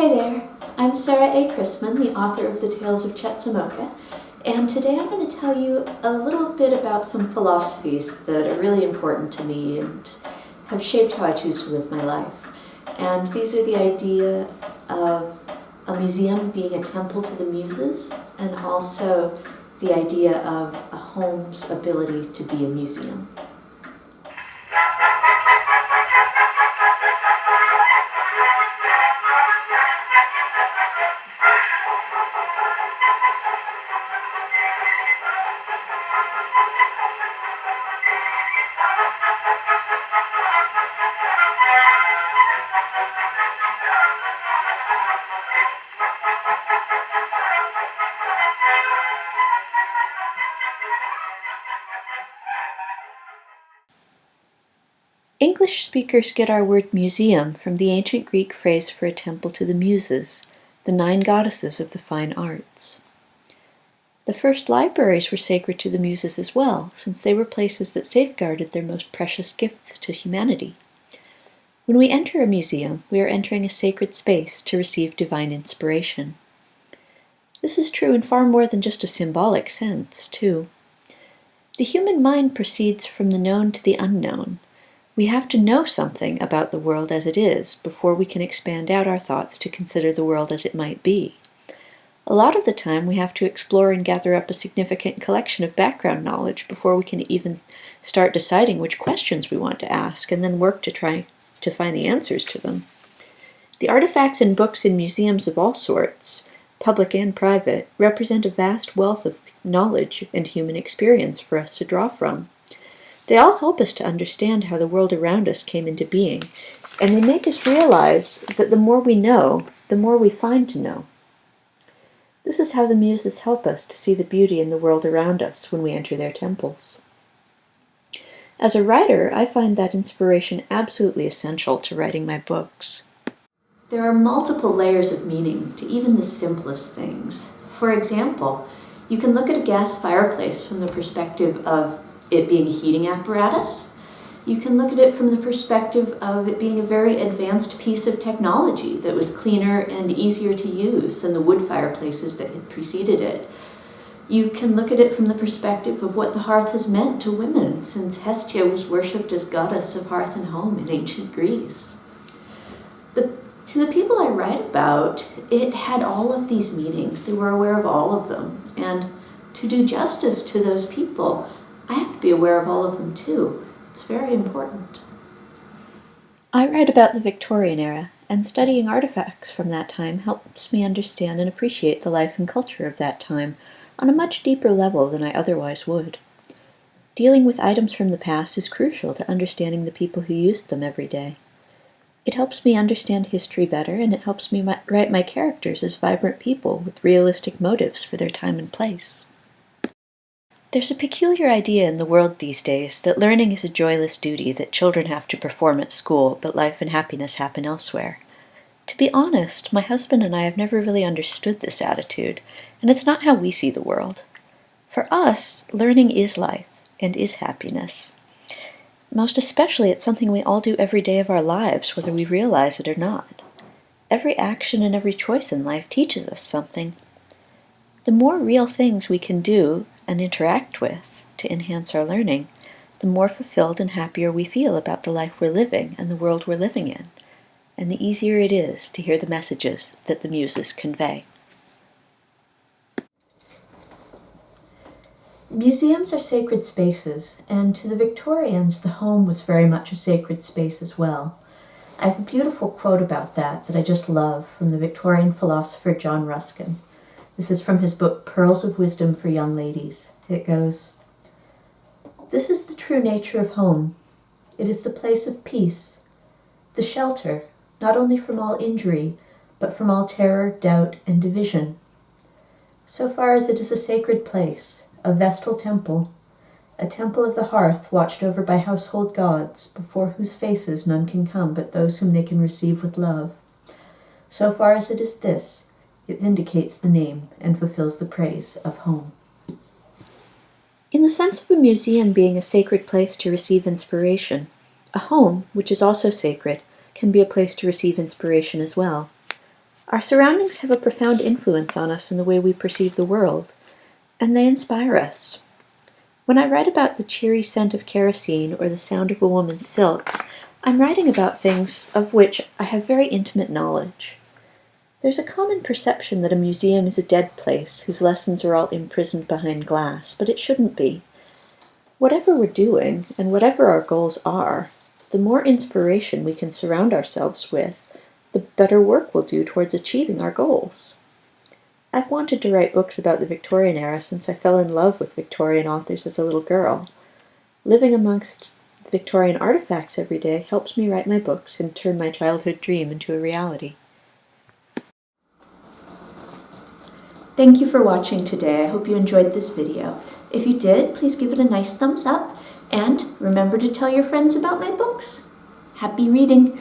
Hey there, I'm Sarah A. Chrisman, the author of The Tales of Chetzemoka, and today I'm going to tell you a little bit about some philosophies that are really important to me and have shaped how I choose to live my life. And these are the idea of a museum being a temple to the Muses, and also the idea of a home's ability to be a museum. English speakers get our word museum from the ancient Greek phrase for a temple to the Muses, the 9 goddesses of the fine arts. The first libraries were sacred to the Muses as well, since they were places that safeguarded their most precious gifts to humanity. When we enter a museum, we are entering a sacred space to receive divine inspiration. This is true in far more than just a symbolic sense, too. The human mind proceeds from the known to the unknown. We have to know something about the world as it is before we can expand out our thoughts to consider the world as it might be. A lot of the time we have to explore and gather up a significant collection of background knowledge before we can even start deciding which questions we want to ask and then work to try to find the answers to them. The artifacts and books in museums of all sorts, public and private, represent a vast wealth of knowledge and human experience for us to draw from. They all help us to understand how the world around us came into being, and they make us realize that the more we know, the more we find to know. This is how the Muses help us to see the beauty in the world around us when we enter their temples. As a writer, I find that inspiration absolutely essential to writing my books. There are multiple layers of meaning to even the simplest things. For example, you can look at a gas fireplace from the perspective of it being a heating apparatus. You can look at it from the perspective of it being a very advanced piece of technology that was cleaner and easier to use than the wood fireplaces that had preceded it. You can look at it from the perspective of what the hearth has meant to women, since Hestia was worshipped as goddess of hearth and home in ancient Greece. To the people I write about, it had all of these meanings. They were aware of all of them. And to do justice to those people, I have to be aware of all of them too. It's very important. I write about the Victorian era, and studying artifacts from that time helps me understand and appreciate the life and culture of that time on a much deeper level than I otherwise would. Dealing with items from the past is crucial to understanding the people who used them every day. It helps me understand history better, and it helps me write my characters as vibrant people with realistic motives for their time and place. There's a peculiar idea in the world these days that learning is a joyless duty that children have to perform at school, but life and happiness happen elsewhere. To be honest, my husband and I have never really understood this attitude, and it's not how we see the world. For us, learning is life and is happiness. Most especially, it's something we all do every day of our lives, whether we realize it or not. Every action and every choice in life teaches us something. The more real things we can do and interact with to enhance our learning, the more fulfilled and happier we feel about the life we're living and the world we're living in, and the easier it is to hear the messages that the Muses convey. Museums are sacred spaces, and to the Victorians, the home was very much a sacred space as well. I have a beautiful quote about that I just love from the Victorian philosopher John Ruskin. This is from his book, Pearls of Wisdom for Young Ladies. It goes, "This is the true nature of home. It is the place of peace, the shelter, not only from all injury, but from all terror, doubt, and division. So far as it is a sacred place, a vestal temple, a temple of the hearth watched over by household gods, before whose faces none can come but those whom they can receive with love. So far as it is this, it vindicates the name and fulfills the praise of home." In the sense of a museum being a sacred place to receive inspiration, a home, which is also sacred, can be a place to receive inspiration as well. Our surroundings have a profound influence on us in the way we perceive the world, and they inspire us. When I write about the cheery scent of kerosene or the sound of a woman's silks, I'm writing about things of which I have very intimate knowledge. There's a common perception that a museum is a dead place whose lessons are all imprisoned behind glass, but it shouldn't be. Whatever we're doing, and whatever our goals are, the more inspiration we can surround ourselves with, the better work we'll do towards achieving our goals. I've wanted to write books about the Victorian era since I fell in love with Victorian authors as a little girl. Living amongst Victorian artifacts every day helps me write my books and turn my childhood dream into a reality. Thank you for watching today. I hope you enjoyed this video. If you did, please give it a nice thumbs up, and remember to tell your friends about my books. Happy reading!